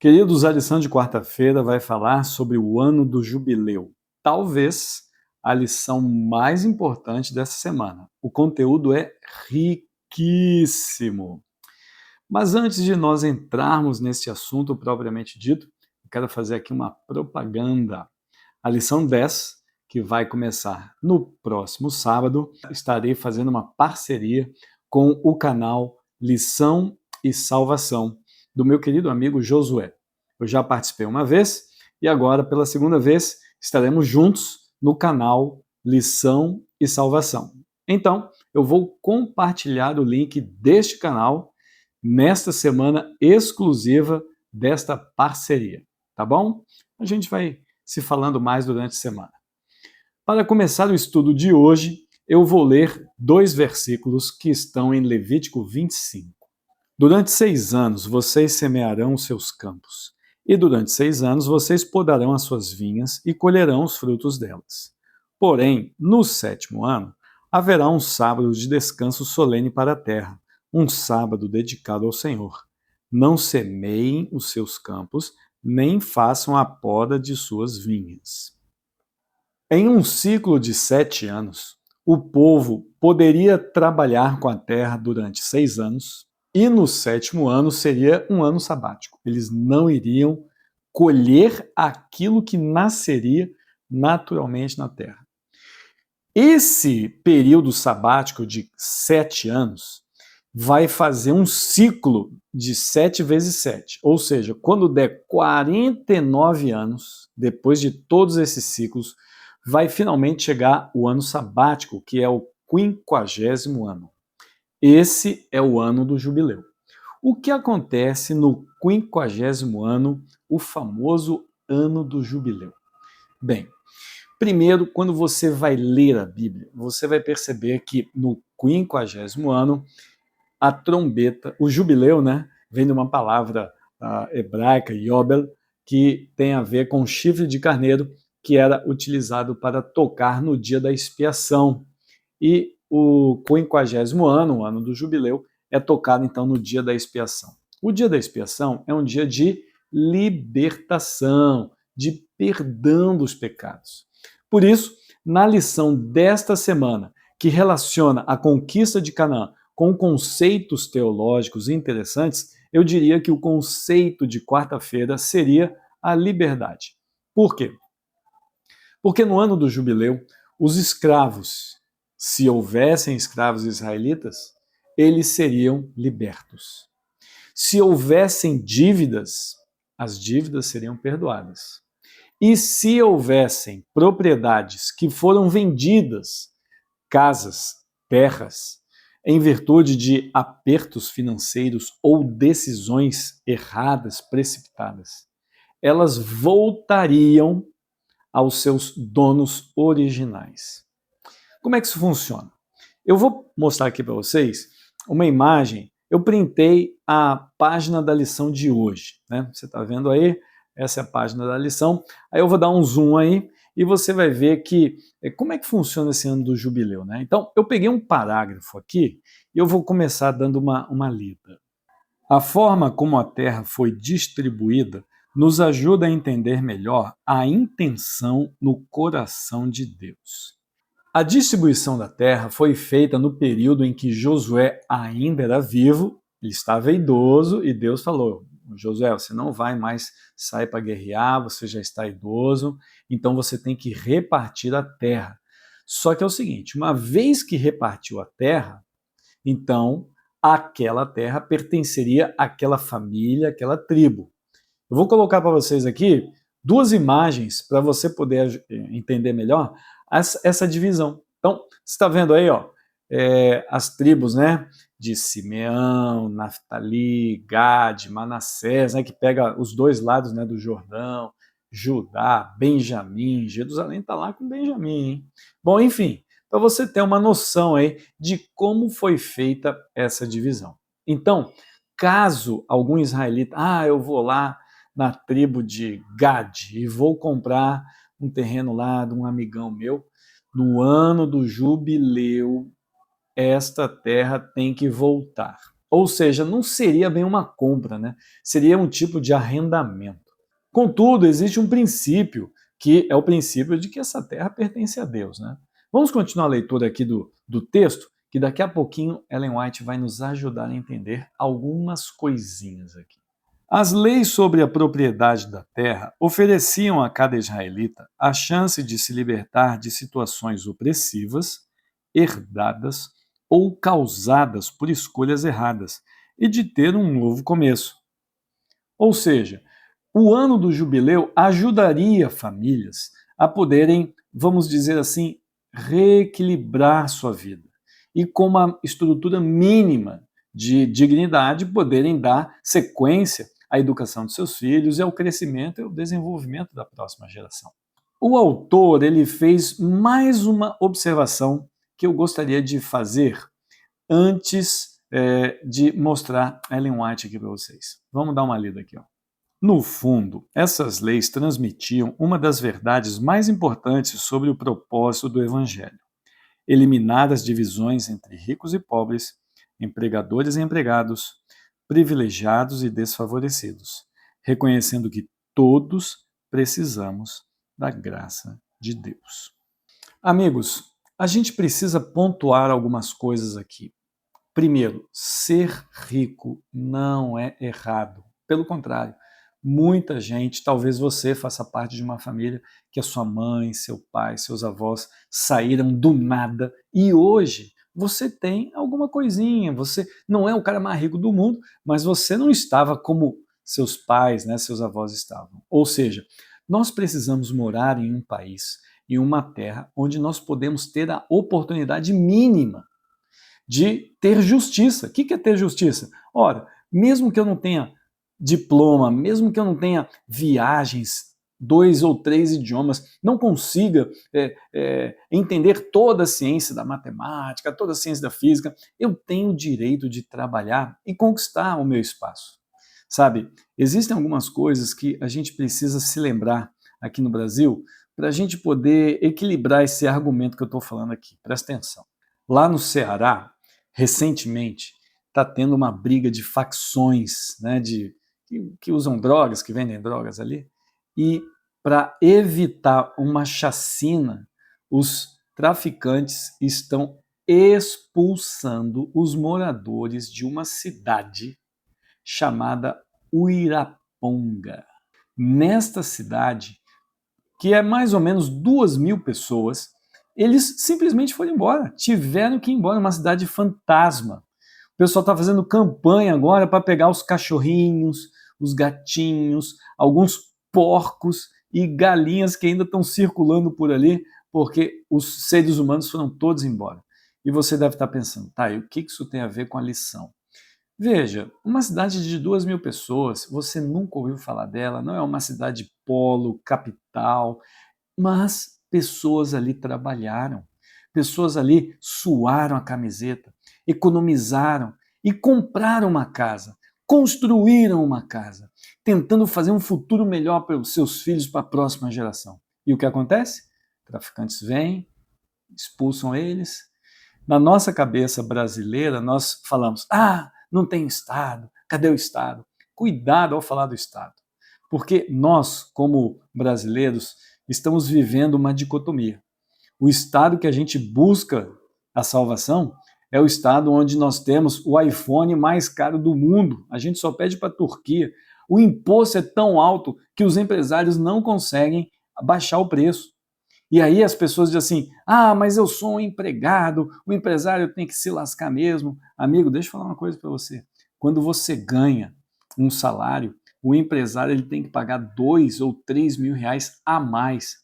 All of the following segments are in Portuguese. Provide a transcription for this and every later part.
Queridos, a lição de quarta-feira vai falar sobre o ano do jubileu. Talvez a lição mais importante dessa semana. O conteúdo é riquíssimo. Mas antes de nós entrarmos nesse assunto propriamente dito, eu quero fazer aqui uma propaganda. A lição 10, que vai começar no próximo sábado, estarei fazendo uma parceria com o canal Lição e Salvação, do meu querido amigo Josué. Eu já participei uma vez e agora, pela segunda vez, estaremos juntos no canal Lição e Salvação. Então, eu vou compartilhar o link deste canal nesta semana exclusiva desta parceria, tá bom? A gente vai se falando mais durante a semana. Para começar o estudo de hoje, eu vou ler 2 versículos que estão em Levítico 25. Durante 6 anos vocês semearão os seus campos, e durante 6 anos vocês podarão as suas vinhas e colherão os frutos delas. Porém, no 7º ano, haverá um sábado de descanso solene para a terra, um sábado dedicado ao Senhor. Não semeiem os seus campos, nem façam a poda de suas vinhas. Em um ciclo de 7 anos, o povo poderia trabalhar com a terra durante 6 anos, e no 7º ano seria um ano sabático. Eles não iriam colher aquilo que nasceria naturalmente na terra. Esse período sabático de 7 anos vai fazer um ciclo de 7 vezes 7. Ou seja, quando der 49 anos, depois de todos esses ciclos, vai finalmente chegar o ano sabático, que é o 50º ano. Esse é o ano do jubileu. O que acontece no 50º ano, o famoso ano do jubileu? Bem, primeiro, quando você vai ler a Bíblia, você vai perceber que no 50º ano, a trombeta, o jubileu, né, vem de uma palavra hebraica, yobel, que tem a ver com chifre de carneiro, que era utilizado para tocar no dia da expiação. E o 50º ano, o ano do jubileu, é tocado então no dia da expiação. O dia da expiação é um dia de libertação, de perdão dos pecados. Por isso, na lição desta semana, que relaciona a conquista de Canaã com conceitos teológicos interessantes, eu diria que o conceito de quarta-feira seria a liberdade. Por quê? Porque no ano do jubileu, os escravos, se houvessem escravos israelitas, eles seriam libertos. Se houvessem dívidas, as dívidas seriam perdoadas. E se houvessem propriedades que foram vendidas, casas, terras, em virtude de apertos financeiros ou decisões erradas, precipitadas, elas voltariam aos seus donos originais. Como é que isso funciona? Eu vou mostrar aqui para vocês uma imagem. Eu printei a página da lição de hoje, né? Você está vendo aí? Essa é a página da lição. Aí eu vou dar um zoom aí e você vai ver que como é que funciona esse ano do jubileu, né? Então, eu peguei um parágrafo aqui e eu vou começar dando uma lida. A forma como a Terra foi distribuída nos ajuda a entender melhor a intenção no coração de Deus. A distribuição da terra foi feita no período em que Josué ainda era vivo, ele estava idoso, e Deus falou: Josué, você não vai mais sair para guerrear, você já está idoso, então você tem que repartir a terra. Só que é o seguinte, uma vez que repartiu a terra, então aquela terra pertenceria àquela família, àquela tribo. Eu vou colocar para vocês aqui 2 imagens para você poder entender melhor essa divisão. Então, você está vendo aí, ó, as tribos, né, de Simeão, Naftali, Gade, Manassés, né, que pega os 2 lados, né, do Jordão, Judá, Benjamim, Jerusalém está lá com Benjamim, hein? Bom, enfim, para você ter uma noção aí de como foi feita essa divisão. Então, caso algum israelita, eu vou lá na tribo de Gad e vou comprar um terreno lá de um amigão meu, no ano do jubileu, esta terra tem que voltar. Ou seja, não seria bem uma compra, né? Seria um tipo de arrendamento. Contudo, existe um princípio, que é o princípio de que essa terra pertence a Deus, né? Vamos continuar a leitura aqui do texto, que daqui a pouquinho Ellen White vai nos ajudar a entender algumas coisinhas aqui. As leis sobre a propriedade da terra ofereciam a cada israelita a chance de se libertar de situações opressivas, herdadas ou causadas por escolhas erradas e de ter um novo começo. Ou seja, o ano do jubileu ajudaria famílias a poderem, vamos dizer assim, reequilibrar sua vida e com uma estrutura mínima de dignidade poderem dar sequência à educação de seus filhos e ao crescimento e ao desenvolvimento da próxima geração. O autor ele fez mais uma observação que eu gostaria de fazer antes de mostrar Ellen White aqui para vocês. Vamos dar uma lida aqui. Ó. No fundo, essas leis transmitiam uma das verdades mais importantes sobre o propósito do Evangelho: eliminar as divisões entre ricos e pobres, empregadores e empregados, privilegiados e desfavorecidos, reconhecendo que todos precisamos da graça de Deus. Amigos, a gente precisa pontuar algumas coisas aqui. Primeiro, ser rico não é errado. Pelo contrário, muita gente, talvez você faça parte de uma família que a sua mãe, seu pai, seus avós saíram do nada e hoje você tem alguma coisinha. Você não é o cara mais rico do mundo, mas você não estava como seus pais, né, seus avós estavam. Ou seja, nós precisamos morar em um país, em uma terra onde nós podemos ter a oportunidade mínima de ter justiça. O que é ter justiça? Ora, mesmo que eu não tenha diploma, mesmo que eu não tenha viagens, 2 ou 3 idiomas, não consiga entender toda a ciência da matemática, toda a ciência da física, eu tenho o direito de trabalhar e conquistar o meu espaço. Sabe, existem algumas coisas que a gente precisa se lembrar aqui no Brasil para a gente poder equilibrar esse argumento que eu estou falando aqui. Presta atenção. Lá no Ceará, recentemente, está tendo uma briga de facções, né, que usam drogas, que vendem drogas ali, e para evitar uma chacina, os traficantes estão expulsando os moradores de uma cidade chamada Uiraponga. Nesta cidade, que é mais ou menos 2.000 pessoas, eles simplesmente foram embora, tiveram que ir embora, uma cidade fantasma. O pessoal está fazendo campanha agora para pegar os cachorrinhos, os gatinhos, alguns porcos e galinhas que ainda estão circulando por ali, porque os seres humanos foram todos embora. E você deve estar pensando, tá, e o que isso tem a ver com a lição? Veja, uma cidade de 2.000 pessoas, você nunca ouviu falar dela, não é uma cidade polo, capital, mas pessoas ali trabalharam, pessoas ali suaram a camiseta, economizaram e compraram uma casa, construíram uma casa, tentando fazer um futuro melhor para os seus filhos, para a próxima geração. E o que acontece? Traficantes vêm, expulsam eles. Na nossa cabeça brasileira, nós falamos, não tem Estado, cadê o Estado? Cuidado ao falar do Estado, porque nós, como brasileiros, estamos vivendo uma dicotomia. O estado que a gente busca a salvação é o estado onde nós temos o iPhone mais caro do mundo. A gente só pede para a Turquia. O imposto é tão alto que os empresários não conseguem baixar o preço. E aí as pessoas dizem assim, mas eu sou um empregado, o empresário tem que se lascar mesmo. Amigo, deixa eu falar uma coisa para você. Quando você ganha um salário, o empresário ele tem que pagar 2 ou 3 mil reais a mais.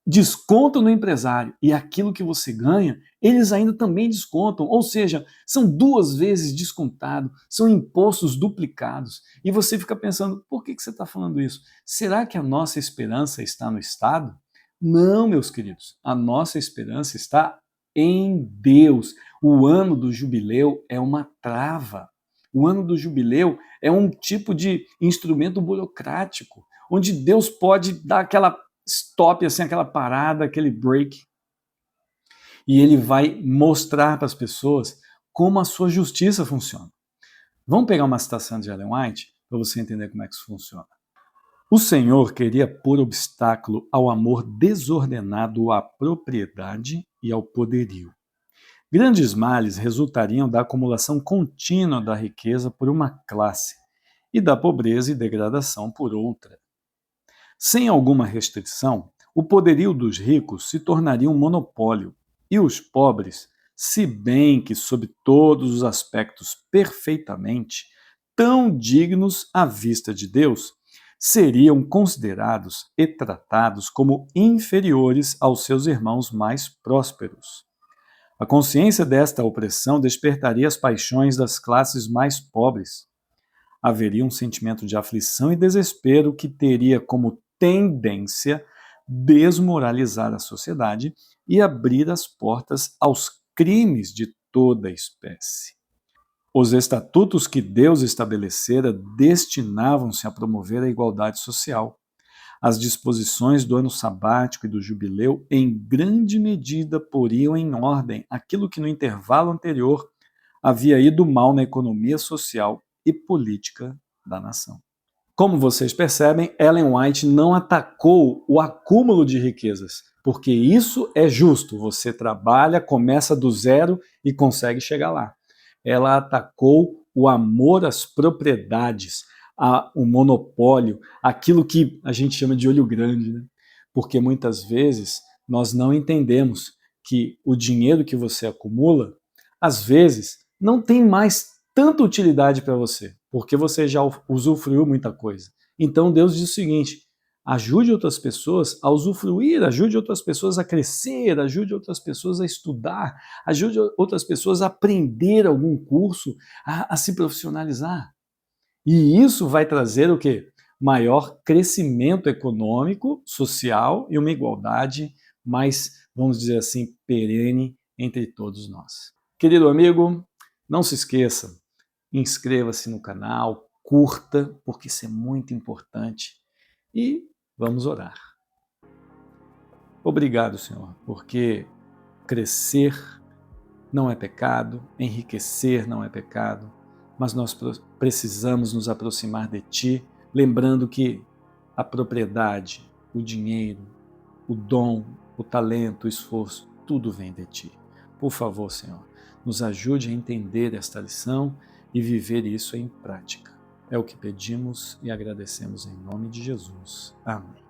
Desconto no empresário e aquilo que você ganha, eles ainda também descontam, ou seja, são 2 vezes descontado, são impostos duplicados. E você fica pensando, por que você está falando isso? Será que a nossa esperança está no Estado? Não, meus queridos, a nossa esperança está em Deus. O ano do jubileu é uma trava. O ano do jubileu é um tipo de instrumento burocrático, onde Deus pode dar aquela stop, assim, aquela parada, aquele break, e ele vai mostrar para as pessoas como a sua justiça funciona. Vamos pegar uma citação de Ellen White para você entender como é que isso funciona. O Senhor queria pôr obstáculo ao amor desordenado à propriedade e ao poderio. Grandes males resultariam da acumulação contínua da riqueza por uma classe e da pobreza e degradação por outra. Sem alguma restrição, o poderio dos ricos se tornaria um monopólio e os pobres, se bem que sob todos os aspectos perfeitamente tão dignos à vista de Deus, seriam considerados e tratados como inferiores aos seus irmãos mais prósperos. A consciência desta opressão despertaria as paixões das classes mais pobres. Haveria um sentimento de aflição e desespero que teria como tendência desmoralizar a sociedade e abrir as portas aos crimes de toda espécie. Os estatutos que Deus estabelecera destinavam-se a promover a igualdade social. As disposições do ano sabático e do jubileu, em grande medida, poriam em ordem aquilo que no intervalo anterior havia ido mal na economia social e política da nação. Como vocês percebem, Ellen White não atacou o acúmulo de riquezas, porque isso é justo. Você trabalha, começa do zero e consegue chegar lá. Ela atacou o amor às propriedades, o monopólio, aquilo que a gente chama de olho grande, né? Porque muitas vezes nós não entendemos que o dinheiro que você acumula, às vezes, não tem mais tanta utilidade para você, porque você já usufruiu muita coisa. Então Deus diz o seguinte: ajude outras pessoas a usufruir, ajude outras pessoas a crescer, ajude outras pessoas a estudar, ajude outras pessoas a aprender algum curso, a se profissionalizar. E isso vai trazer o quê? Maior crescimento econômico, social e uma igualdade mais, vamos dizer assim, perene entre todos nós. Querido amigo, não se esqueça, inscreva-se no canal, curta, porque isso é muito importante. E vamos orar. Obrigado, Senhor, porque crescer não é pecado, enriquecer não é pecado, mas nós precisamos nos aproximar de Ti, lembrando que a propriedade, o dinheiro, o dom, o talento, o esforço, tudo vem de Ti. Por favor, Senhor, nos ajude a entender esta lição e viver isso em prática. É o que pedimos e agradecemos em nome de Jesus. Amém.